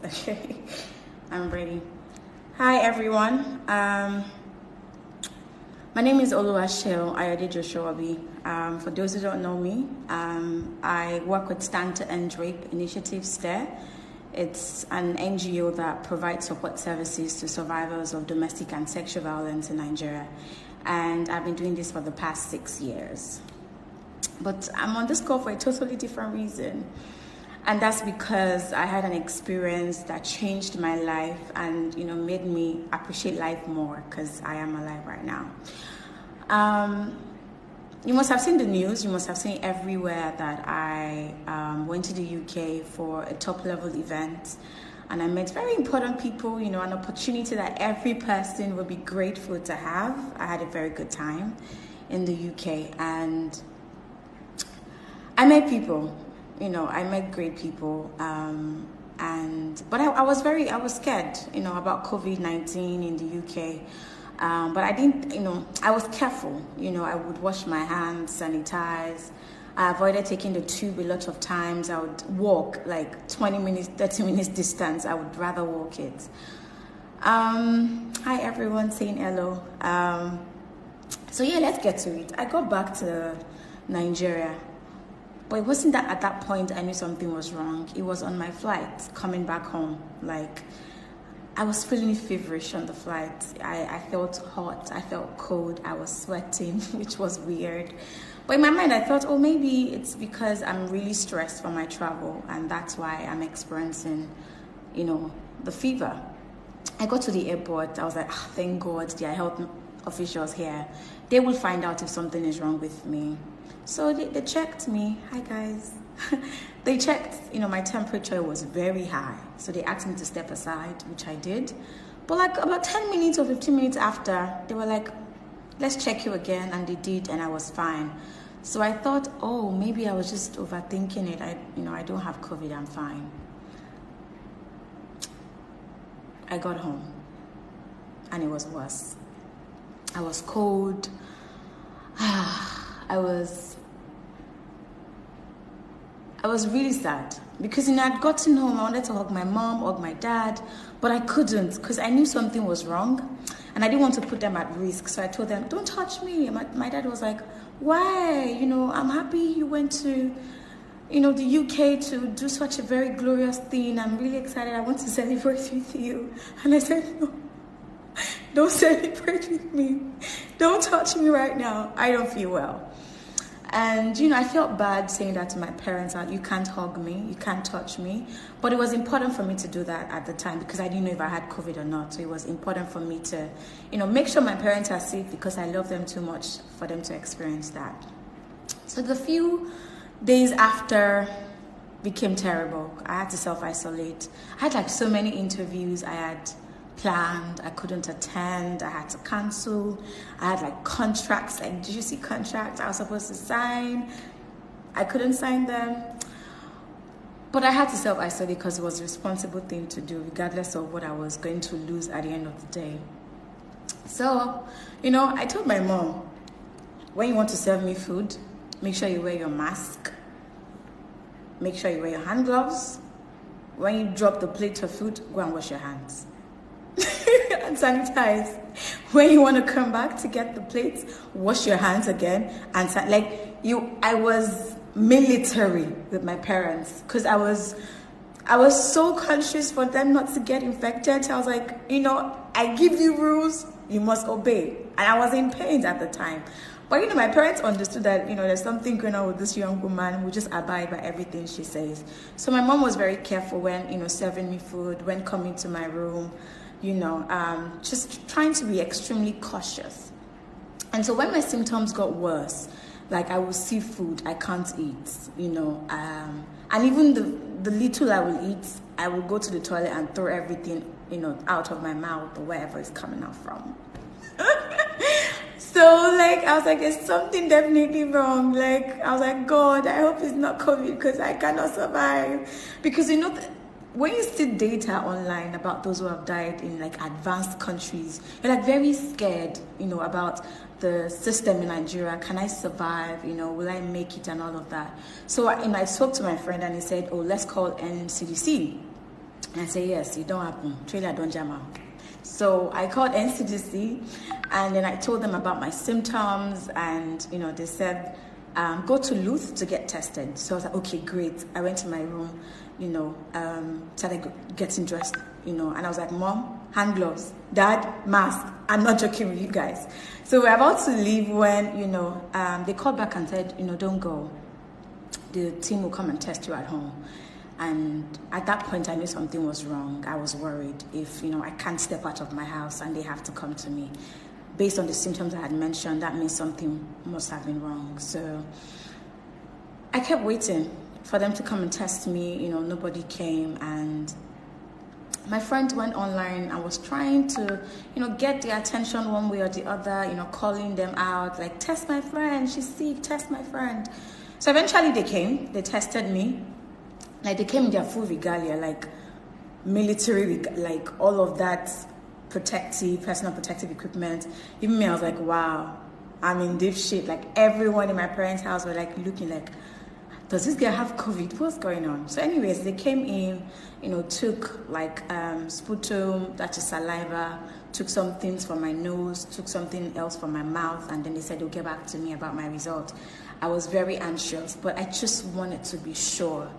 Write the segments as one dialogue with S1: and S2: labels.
S1: Okay, I'm ready. Hi everyone. My name is Ayodeji. For those who don't know me, I work with Stand to End Rape Initiative STARE. It's an NGO that provides support services to survivors of domestic and sexual violence in Nigeria. And I've been doing this for the past 6 years. But I'm on this call for a totally different reason. And that's because I had an experience that changed my life and, made me appreciate life more because I am alive right now. You must have seen the news. You must have seen everywhere that I went to the UK for a top-level event. And I met very important people, an opportunity that every person would be grateful to have. I had a very good time in the UK. And I met people. I met great people, but I was scared, about Covid-19 in the UK. But I didn't, I was careful. I would wash my hands, sanitize. I avoided taking the tube a lot of times. I would walk like 20 minutes, 30 minutes distance. I would rather walk it. Hi everyone, saying hello. So yeah, let's get to it. I got back to Nigeria. But it wasn't that at that point I knew something was wrong. It was on my flight coming back home. Like, I was feeling feverish on the flight. I felt hot. I felt cold. I was sweating, which was weird. But in my mind, I thought, maybe it's because I'm really stressed from my travel. And that's why I'm experiencing, the fever. I got to the airport. I was like, thank God there are health officials here. They will find out if something is wrong with me. So they checked me. Hi guys. They checked, my temperature was very high. So they asked me to step aside, which I did. But like about 10 minutes or 15 minutes after, they were like, let's check you again. And they did, and I was fine. So I thought, maybe I was just overthinking it. I don't have COVID, I'm fine. I got home and it was worse. I was cold. I was really sad because I'd gotten home. I wanted to hug my mom, hug my dad, but I couldn't because I knew something was wrong and I didn't want to put them at risk. So I told them, don't touch me. My dad was like, why? I'm happy you went to, the UK to do such a very glorious thing. I'm really excited. I want to celebrate with you. And I said, no, don't celebrate with me. Don't touch me right now. I don't feel well. And, I felt bad saying that to my parents, you can't hug me, you can't touch me. But it was important for me to do that at the time because I didn't know if I had COVID or not. So it was important for me to, make sure my parents are safe because I love them too much for them to experience that. So the few days after became terrible. I had to self-isolate. I had like so many interviews I had planned. I couldn't attend. I had to cancel. I had like contracts, like juicy contracts I was supposed to sign. I couldn't sign them. But I had to self-isolate because it was a responsible thing to do, regardless of what I was going to lose at the end of the day. So, I told my mom, when you want to serve me food, make sure you wear your mask. Make sure you wear your hand gloves. When you drop the plate of food, go and wash your hands. And sanitize. When you want to come back to get the plates, wash your hands again. And I was military with my parents because I was so conscious for them not to get infected. So I was like, I give you rules, you must obey. And I was in pain at the time. But, my parents understood that, there's something going on with this young woman who just abide by everything she says. So my mom was very careful when, serving me food, when coming to my room, just trying to be extremely cautious. And so when my symptoms got worse, like I will see food I can't eat, and even the little I will eat, I will go to the toilet and throw everything, out of my mouth or wherever it's coming out from. So, I was like, there's something definitely wrong. I was like, God, I hope it's not COVID because I cannot survive. Because, when you see data online about those who have died in, advanced countries, you're, very scared, about the system in Nigeria. Can I survive? Will I make it and all of that? So, I spoke to my friend and he said, let's call NCDC. And I say, yes, it don't happen. Trailer don't jam out. So I called NCDC, and then I told them about my symptoms, and they said, go to Luth to get tested. So I was like, okay, great. I went to my room, started getting dressed, and I was like, Mom, hand gloves, Dad, mask. I'm not joking with you guys. So we're about to leave when, they called back and said, don't go. The team will come and test you at home. And at that point, I knew something was wrong. I was worried if, I can't step out of my house and they have to come to me. Based on the symptoms I had mentioned, that means something must have been wrong. So I kept waiting for them to come and test me. Nobody came. And my friend went online and was trying to, get their attention one way or the other, calling them out, like, test my friend, she's sick, test my friend. So eventually they came, they tested me. Like, they came in their full regalia, like military, like all of that personal protective equipment. Even me, I was like, wow, I'm in deep shit. Like, everyone in my parents' house were like looking like, does this guy have COVID? What's going on? So anyways, they came in, took like sputum, that is saliva, took some things from my nose, took something else from my mouth, and then they said they'll get back to me about my result. I was very anxious, but I just wanted to be sure.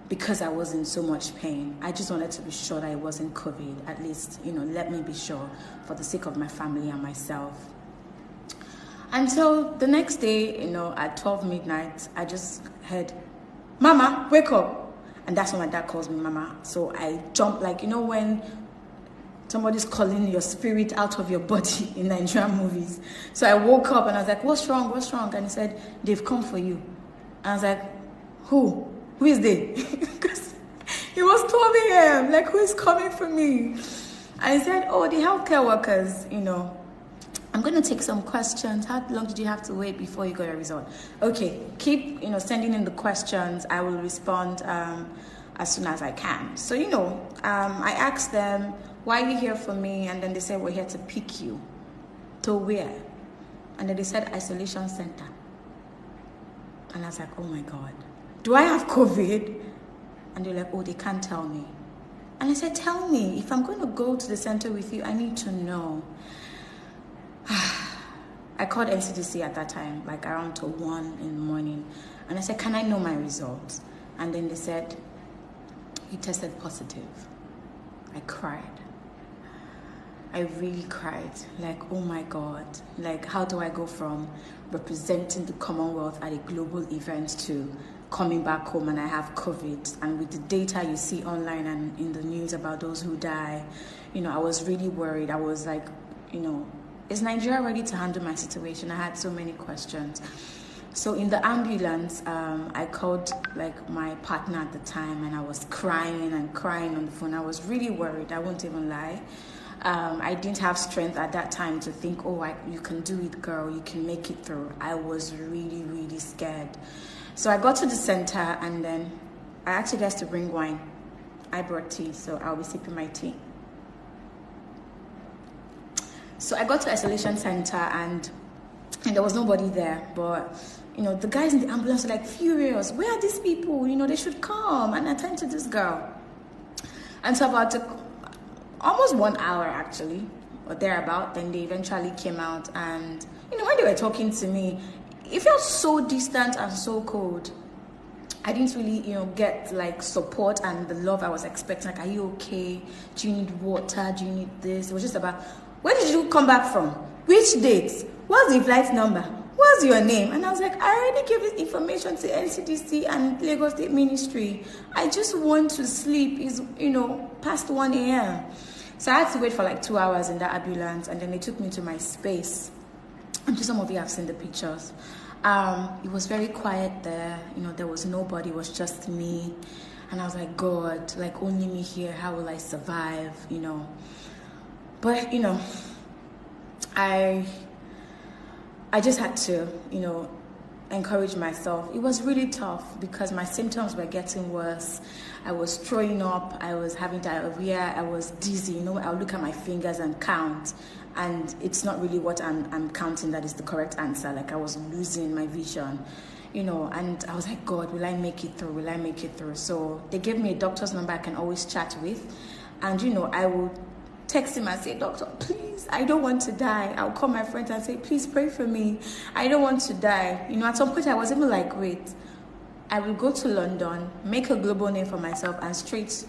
S1: Because I was in so much pain, I just wanted to be sure that it wasn't COVID. At least, let me be sure for the sake of my family and myself. And so the next day, at 12 midnight, I just heard, Mama, wake up. And that's when my dad calls me Mama. So I jumped, like, when somebody's calling your spirit out of your body in Nigerian movies. So I woke up and I was like, what's wrong? What's wrong? And he said, they've come for you. And I was like, who? Who is they? Because it was 12 a.m. Like, who is coming for me? And he said, oh, the healthcare workers, I'm going to take some questions. How long did you have to wait before you got your result? Okay, keep, sending in the questions. I will respond as soon as I can. So, I asked them, why are you here for me? And then they said, we're here to pick you. To where? And then they said, isolation center. And I was like, oh my God. Do I have COVID? And they're like, oh, they can't tell me. And I said, tell me, if I'm going to go to the center with you, I need to know. I called NCDC at that time, like around till 1 in the morning. And I said, can I know my results? And then they said, he tested positive. I cried. I really cried. Like, oh my God. Like, how do I go from representing the Commonwealth at a global event to coming back home and I have COVID? And with the data you see online and in the news about those who die, I was really worried. I was like, is Nigeria ready to handle my situation? I had so many questions. So in the ambulance, I called like my partner at the time, and I was crying and crying on the phone. I was really worried. I won't even lie. I didn't have strength at that time to think, you can do it, girl. You can make it through. I was really, really scared. So I got to the center, and then I asked you guys to bring wine. I brought tea, so I'll be sipping my tea. So I got to isolation center, and there was nobody there. But, the guys in the ambulance were like furious. Where are these people? They should come and attend to this girl. And so about almost 1 hour, actually, or thereabout, then they eventually came out. And, when they were talking to me, it felt so distant and so cold. I didn't really, get like support and the love I was expecting. Like, are you okay? Do you need water? Do you need this? It was just about, where did you come back from? Which dates? What's the flight number? What's your name? And I was like, I already gave this information to NCDC and Lagos State Ministry. I just want to sleep. It's, past 1 a.m. So I had to wait for like 2 hours in that ambulance, and then they took me to my space. I'm sure some of you have seen the pictures. It was very quiet there. There was nobody. It was just me. And I was like, God, like, only me here. How will I survive? But, I just had to, encourage myself. It was really tough because my symptoms were getting worse. I was throwing up. I was having diarrhea. I was dizzy. I'll look at my fingers and count. And it's not really what I'm counting that is the correct answer. Like, I was losing my vision. and I was like, God, will I make it through? Will I make it through? So they gave me a doctor's number I can always chat with. And, I will text him and say, doctor, please, I don't want to die. I'll call my friends and say, please pray for me. I don't want to die. At some point I was even like, wait, I will go to London, make a global name for myself, and straight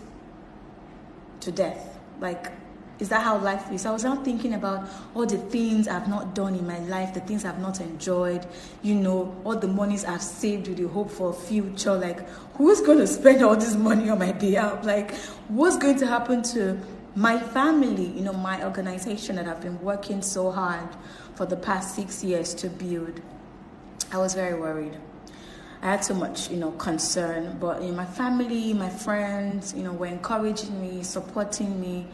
S1: to death. Like, is that how life is? I was now thinking about all the things I've not done in my life, the things I've not enjoyed, all the monies I've saved with the hope for a future. Like, who's going to spend all this money on my behalf? Like, what's going to happen to my family, my organization that I've been working so hard for the past 6 years to build? I was very worried. I had so much, concern, but my family, my friends, were encouraging me, supporting me.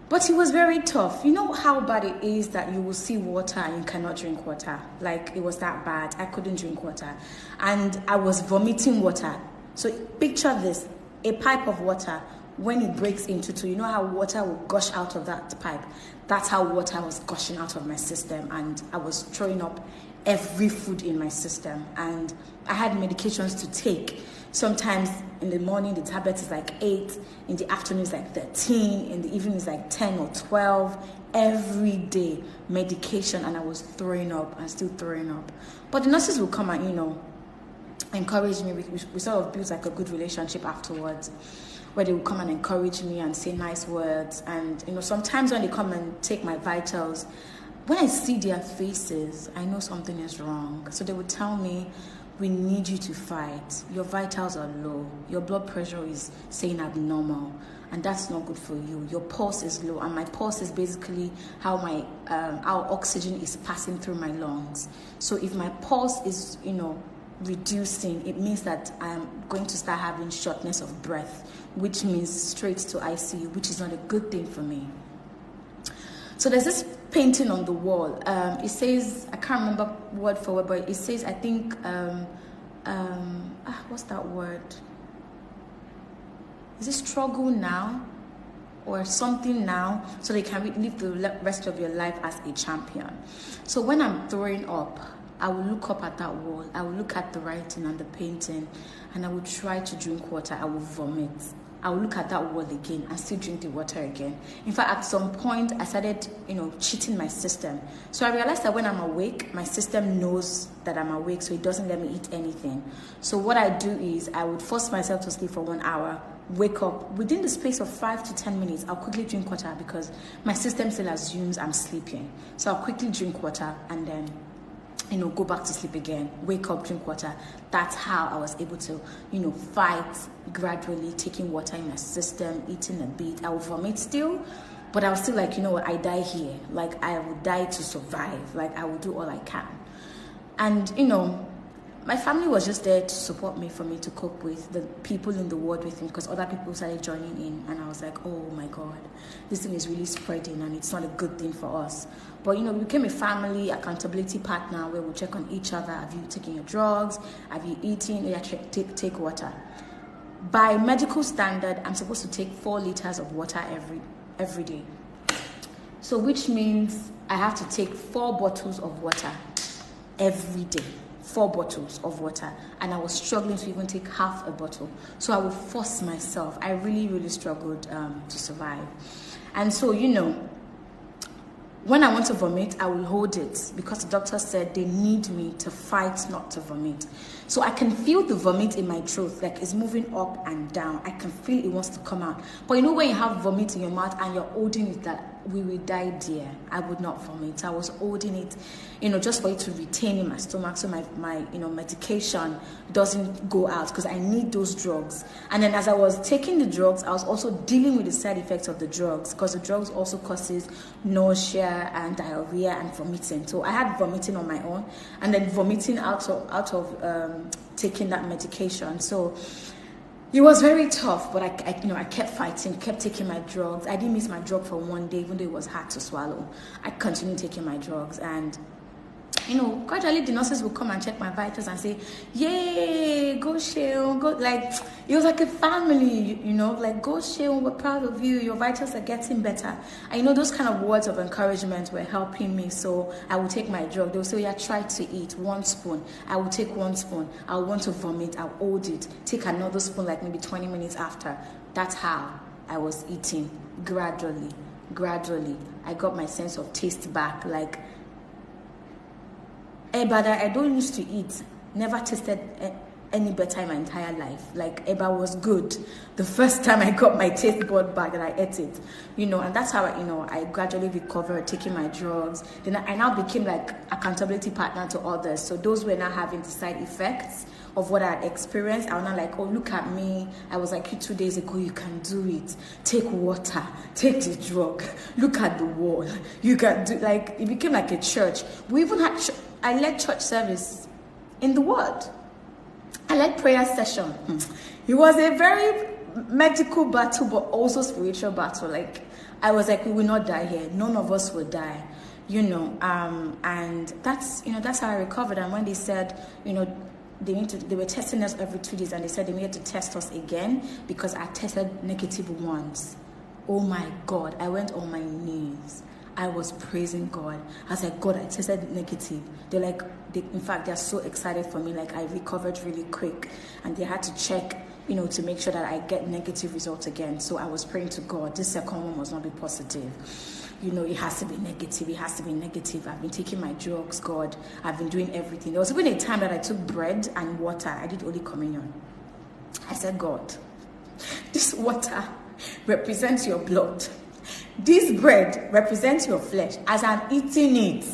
S1: But it was very tough. You know how bad it is that you will see water and you cannot drink water? Like, it was that bad. I couldn't drink water. And I was vomiting water. So picture this, a pipe of water, when it breaks into two, you know how water will gush out of that pipe? That's how water was gushing out of my system. And I was throwing up every food in my system. And I had medications to take. Sometimes in the morning, the tablet is like 8. In the afternoon, it's like 13. In the evening, it's like 10 or 12. Every day, medication. And I was throwing up and still throwing up. But the nurses will come and, encourage me. We sort of built like a good relationship afterwards, where they would come and encourage me and say nice words. And, sometimes when they come and take my vitals, when I see their faces, I know something is wrong. So they would tell me, we need you to fight. Your vitals are low. Your blood pressure is saying abnormal, and that's not good for you. Your pulse is low, and my pulse is basically how my how oxygen is passing through my lungs. So if my pulse is, reducing, it means that I'm going to start having shortness of breath, which means straight to ICU, which is not a good thing for me. So there's this painting on the wall. It says, I can't remember word for word, but it says, I think, what's that word? Is it struggle now? Or something now, so they can live the rest of your life as a champion. So when I'm throwing up, I will look up at that wall. I will look at the writing and the painting, and I will try to drink water. I will vomit. I will look at that wall again and still drink the water again. In fact, at some point, I started, cheating my system. So I realized that when I'm awake, my system knows that I'm awake, so it doesn't let me eat anything. So what I do is I would force myself to sleep for 1 hour, wake up. Within the space of 5 to 10 minutes, I'll quickly drink water because my system still assumes I'm sleeping. So I'll quickly drink water and then go back to sleep again, wake up, drink water. That's how I was able to, fight gradually, taking water in my system, eating a bit. I will vomit still, but I was still like, I die here. Like, I will die to survive. Like, I will do all I can. And, my family was just there to support me, for me to cope with, the people in the ward with me, because other people started joining in, and I was like, oh my God, this thing is really spreading, and it's not a good thing for us. But, we became a family accountability partner where we check on each other. Have you taken your drugs? Have you eaten? Yeah, take water. By medical standard, I'm supposed to take 4 liters of water every day. So which means I have to take 4 bottles of water every day. 4 bottles of water, and I was struggling to even take half a bottle. So I would force myself. I really, really struggled to survive. And so, when I want to vomit, I will hold it because the doctor said they need me to fight not to vomit. So I can feel the vomit in my throat, like it's moving up and down. I can feel it wants to come out. But when you have vomit in your mouth and you're holding it, that we will die dear. I would not vomit. I was holding it, just for it to retain in my stomach so my medication doesn't go out, because I need those drugs. And then as I was taking the drugs, I was also dealing with the side effects of the drugs, because the drugs also causes nausea and diarrhea and vomiting. So I had vomiting on my own, and then vomiting out of taking that medication. So it was very tough, but I kept fighting, kept taking my drugs. I didn't miss my drug for one day, even though it was hard to swallow. I continued taking my drugs, and gradually the nurses will come and check my vitals and say, yay, go Sheon, go, like, it was like a family, like, go Sheon, we're proud of you, your vitals are getting better. And those kind of words of encouragement were helping me. So I would take my drug. They would say, yeah, try to eat 1 spoon. I would take 1 spoon. I would want to vomit. I'll hold it. Take another spoon, like maybe 20 minutes after. That's how I was eating. Gradually, I got my sense of taste back. Like, eba that I don't used to eat, never tasted any better in my entire life. Like, eba was good the first time I got my taste bud back and I ate it, and that's how I gradually recovered, taking my drugs. Then I now became like accountability partner to others. So those were now having the side effects of what I had experienced. I was now like, oh, look at me. I was like you 2 days ago, you can do it. Take water, take the drug, look at the wall. You can do, like, it became like a church. We even had, I led church service in the word. I led prayer session. It was a very medical battle, but also spiritual battle. Like, I was like, we will not die here. None of us will die. And that's how I recovered. And when they said, they were testing us every 2 days, and they said they needed to test us again because I tested negative once. Oh my God, I went on my knees. I was praising God. I was like, God, I tested negative. In fact, they're so excited for me. Like, I recovered really quick, and they had to check, to make sure that I get negative results again. So I was praying to God, this second one must not be positive. It has to be negative. It has to be negative. I've been taking my drugs, God. I've been doing everything. There was even a time that I took bread and water. I did Holy Communion. I said, God, this water represents your blood. This bread represents your flesh. As I'm eating it,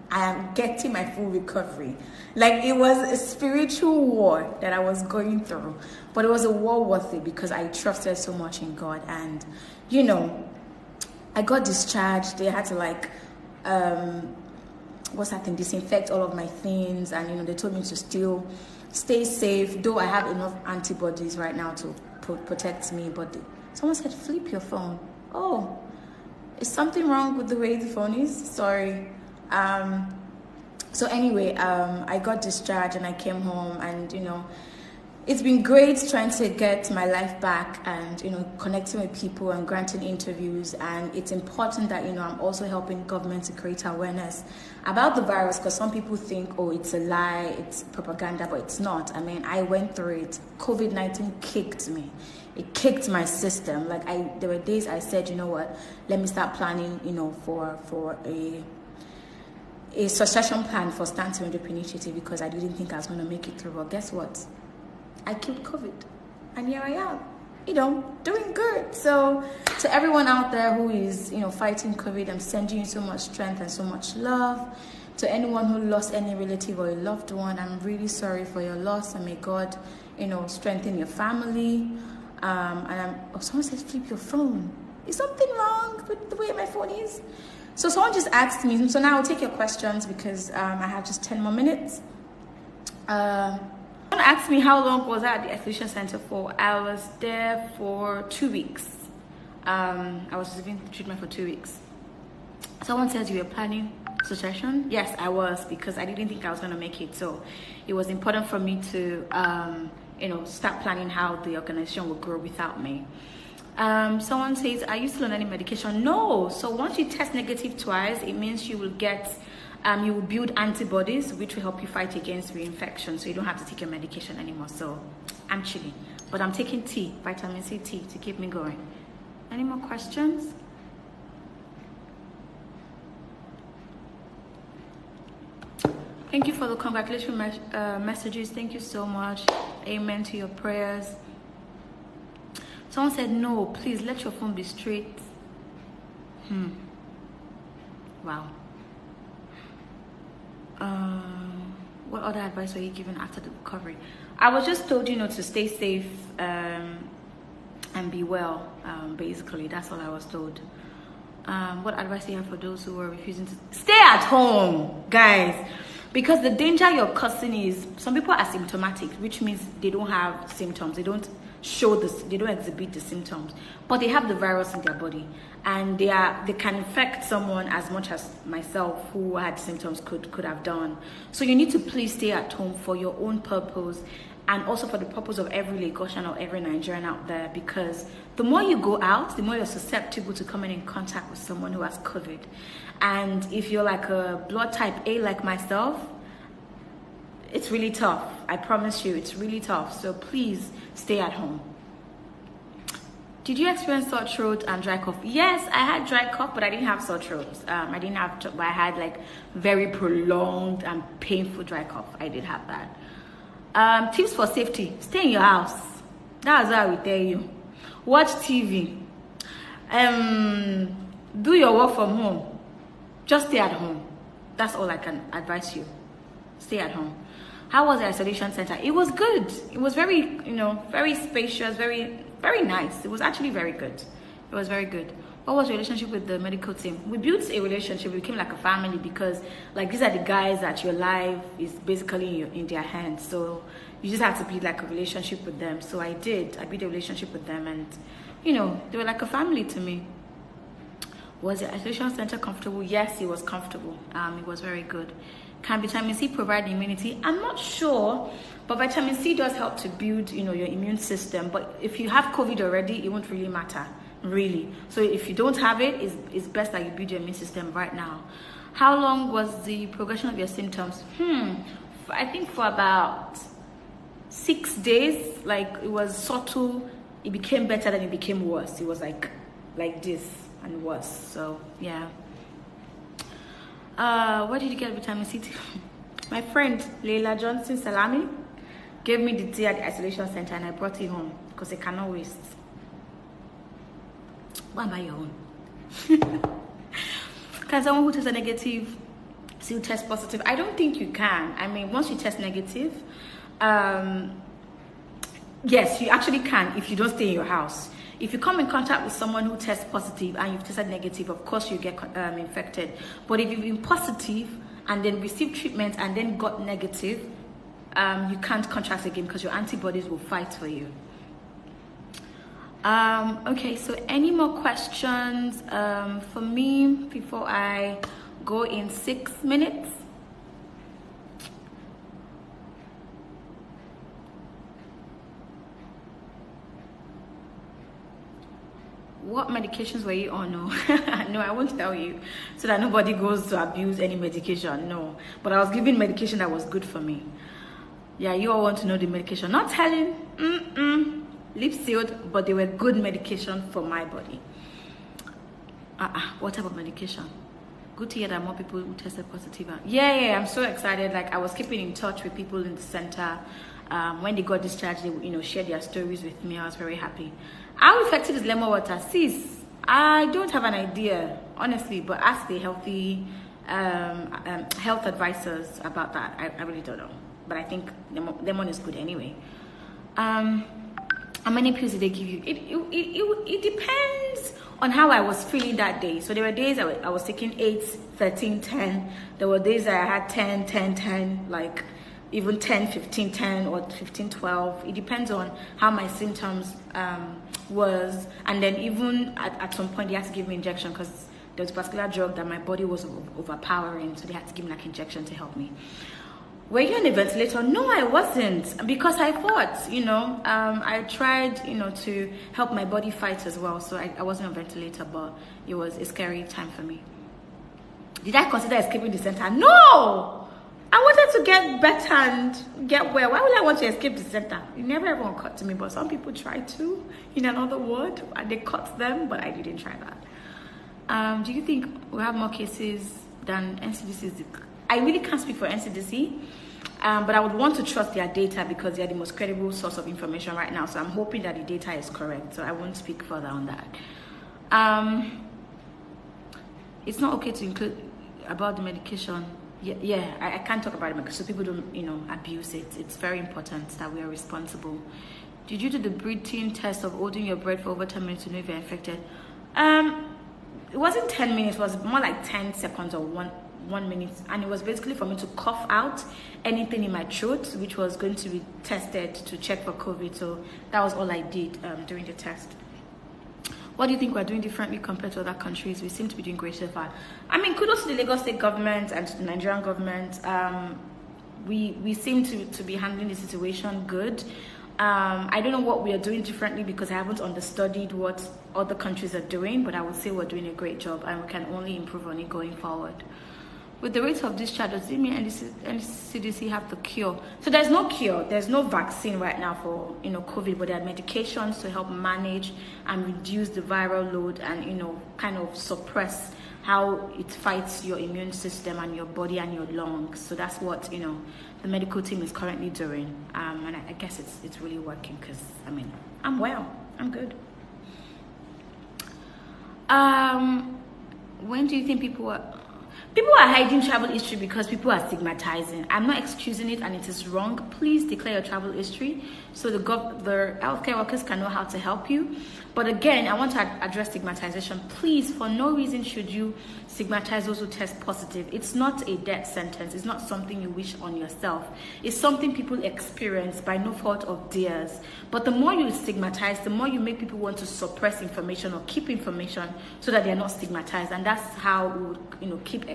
S1: I am getting my full recovery. Like, it was a spiritual war that I was going through. But it was a war worth it because I trusted so much in God. And, I got discharged. They had to disinfect all of my things. And, they told me to still stay safe. Though I have enough antibodies right now to protect me. But someone said, flip your phone. Oh, is something wrong with the way the phone is? Sorry. So anyway, I got discharged and I came home, and it's been great trying to get my life back and connecting with people and granting interviews. And it's important that I'm also helping government to create awareness about the virus, because some people think, oh, it's a lie, it's propaganda, but it's not. I mean, I went through it. COVID-19 kicked me. It kicked my system. Like, there were days I said, you know what, let me start planning, for a succession plan for Stand to Up initiative, because I didn't think I was going to make it through. Well, guess what? I killed COVID, and here I am, doing good. So to everyone out there who is, fighting COVID, I'm sending you so much strength and so much love. To anyone who lost any relative or a loved one, I'm really sorry for your loss, and may God, strengthen your family. Someone says, flip your phone. Is something wrong with the way my phone is? So someone just asked me, so now I'll take your questions because I have just 10 more minutes. Someone asked me how long was I at the isolation center for. I was there for 2 weeks. I was receiving treatment for 2 weeks. Someone says you were planning succession. Yes, I was, because I didn't think I was going to make it. So it was important for me to start planning how the organization would grow without me. Someone says, are you still on any medication? No. So once you test negative twice, it means you will get, you will build antibodies, which will help you fight against reinfection. So you don't have to take your medication anymore. So I'm chilling, but I'm taking tea, vitamin C tea, to keep me going. Any more questions? Thank you for the congratulatory messages. Thank you so much. Amen to your prayers. Someone said, no, please let your phone be straight. Wow. What other advice were you given after the recovery? I was just told, to stay safe and be well. Basically, that's all I was told. What advice do you have for those who are refusing to stay at home, guys? Because the danger you're causing is, some people are asymptomatic, which means they don't have symptoms. They don't show this, they don't exhibit the symptoms, but they have the virus in their body, and they can infect someone as much as myself who had symptoms could have done. So you need to please stay at home for your own purpose, and also for the purpose of every Lagosian or every Nigerian out there, because the more you go out, the more you're susceptible to coming in contact with someone who has COVID. And if you're like a blood type A like myself, it's really tough. I promise you, it's really tough. So please stay at home. Did you experience sore throat and dry cough? Yes, I had dry cough, but I didn't have sore throat. But I had like very prolonged and painful dry cough. I did have that. Tips for safety: stay in your house. That's what I will tell you. Watch TV. Do your work from home. Just stay at home. That's all I can advise you. Stay at home. How was the isolation center? It was good. It was very, very spacious, very, very nice. It was actually very good. It was very good. What was your relationship with the medical team? We built a relationship. We became like a family, because like these are the guys that your life is basically in their hands. So you just have to build like a relationship with them. So I did. I built a relationship with them, and they were like a family to me. Was the isolation center comfortable? Yes, it was comfortable. It was very good. Can vitamin C provide immunity? I'm not sure, but vitamin C does help to build, your immune system. But if you have COVID already, it won't really matter, really. So if you don't have it, it's best that you build your immune system right now. How long was the progression of your symptoms? I think for about 6 days. Like, it was subtle. It became better, then it became worse. It was like this and worse. So yeah. Where did you get vitamin C? My friend Leila Johnson Salami gave me the tea at the isolation center, and I brought it home because I cannot waste. Why am I your own? Can someone who tests negative still test positive? I don't think you can. I mean, once you test negative, yes, you actually can if you don't stay in your house. If you come in contact with someone who tests positive and you've tested negative, of course you get infected. But if you've been positive and then received treatment and then got negative, you can't contract again because your antibodies will fight for you. Okay, so any more questions for me before I go in 6 minutes? What medications were you on? No, no, I won't tell you, so that nobody goes to abuse any medication. No, but I was given medication that was good for me. Yeah, you all want to know the medication. Not telling, lip sealed, but they were good medication for my body. What type of medication? Good to hear that more people who tested positive. Yeah, I'm so excited. Like, I was keeping in touch with people in the center. When they got discharged, they shared their stories with me. I was very happy. How effective is lemon water? Sis, I don't have an idea, honestly, but ask the healthy health advisors about that. I really don't know, but I think lemon is good anyway. How many pills did they give you? It depends on how I was feeling that day. So there were days I was taking 8, 13, 10. There were days I had 10, 10, 10, like even 10, 15, 10, or 15, 12. It depends on how my symptoms was. And then even at some point, they had to give me injection because there was a particular drug that my body was overpowering. So they had to give me like injection to help me. Were you on a ventilator? No, I wasn't, because I thought, I tried, to help my body fight as well. So I wasn't on a ventilator, but it was a scary time for me. Did I consider escaping the center? No! I wanted to get better and get well. Why would I want to escape the center? It never ever occurred to me, but some people try to in another ward, and they cut them, but I didn't try that. Do you think we have more cases than NCDC? I really can't speak for NCDC, but I would want to trust their data because they're the most credible source of information right now. So I'm hoping that the data is correct. So I won't speak further on that. It's not okay to include about the medication. Yeah, I can't talk about it because so people don't, abuse it. It's very important that we are responsible. Did you do the breathing test of holding your breath for over 10 minutes to know if you're infected? It wasn't 10 minutes. It was more like 10 seconds or 1 minute, and it was basically for me to cough out anything in my throat, which was going to be tested to check for COVID. So that was all I did during the test. What do you think we're doing differently compared to other countries? We seem to be doing great so far. I mean, kudos to the Lagos state government and to the Nigerian government. We seem to be handling the situation good. I don't know what we are doing differently because I haven't understudied what other countries are doing, but I would say we're doing a great job and we can only improve on it going forward. With the rates of discharge, does it mean CDC have the cure? So there's no cure, there's no vaccine right now for COVID, but there are medications to help manage and reduce the viral load and kind of suppress how it fights your immune system and your body and your lungs. So that's what the medical team is currently doing, and I guess it's really working because I'm well, I'm good. When do you think people are hiding travel history because people are stigmatizing? I'm not excusing it, and it is wrong. Please declare your travel history so the healthcare workers can know how to help you. But again, I want to address stigmatization. Please, for no reason should you stigmatize those who test positive. It's not a death sentence. It's not something you wish on yourself. It's something people experience by no fault of theirs. But the more you stigmatize, the more you make people want to suppress information or keep information so that they're not stigmatized. And that's how we would, keep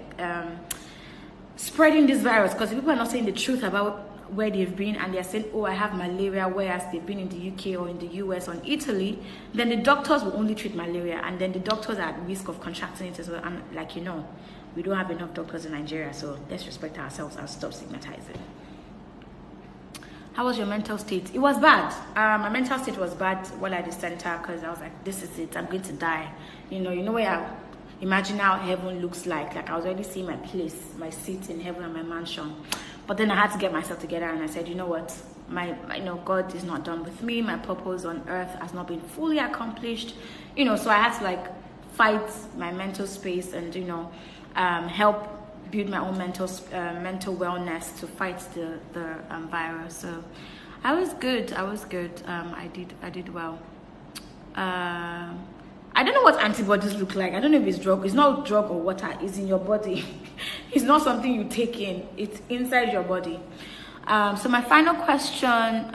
S1: spreading this virus. Because if people are not saying the truth about where they've been and they're saying, oh, I have malaria, whereas they've been in the UK or in the US or in Italy, then the doctors will only treat malaria, and then the doctors are at risk of contracting it as well. And we don't have enough doctors in Nigeria, so let's respect ourselves and stop stigmatizing. How was your mental state? It was bad. My mental state was bad while at the center because I was like, this is it, I'm going to die. You know where I imagine how heaven looks like. Like I was already seeing my place, my seat in heaven and my mansion. But then I had to get myself together and I said, you know what? God is not done with me. My purpose on earth has not been fully accomplished. So I had to fight my mental space and, help build my own mental wellness to fight the virus. So I was good. I did well. I don't know what antibodies look like. I don't know if it's drug. It's not drug or water. It's in your body. It's not something you take in. It's inside your body. So my final question,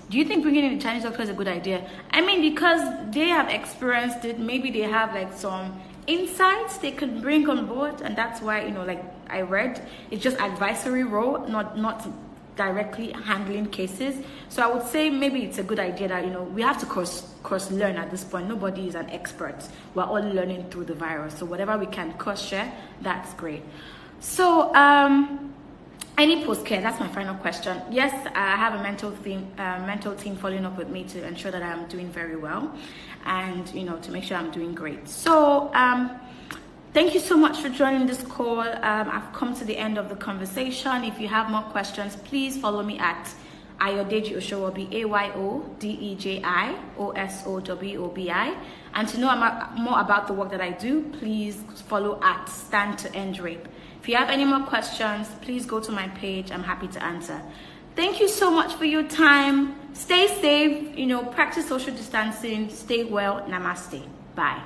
S1: do you think bringing in the Chinese doctor is a good idea? Because they have experienced it. Maybe they have some insights they could bring on board. And that's why, I read, it's just advisory role, not directly handling cases. So I would say maybe it's a good idea that we have to cross learn at this point. Nobody is an expert. We're all learning through the virus. So whatever we can cross share, that's great. So any post care, that's my final question. Yes, I have a mental team following up with me to ensure that I'm doing very well and to make sure I'm doing great. So thank you so much for joining this call. I've come to the end of the conversation. If you have more questions, please follow me at Ayodeji Oshowobi, AYODEJI OSOWOBI. And to know more about the work that I do, please follow at Stand to End Rape. If you have any more questions, please go to my page. I'm happy to answer. Thank you so much for your time. Stay safe, practice social distancing, stay well. Namaste. Bye.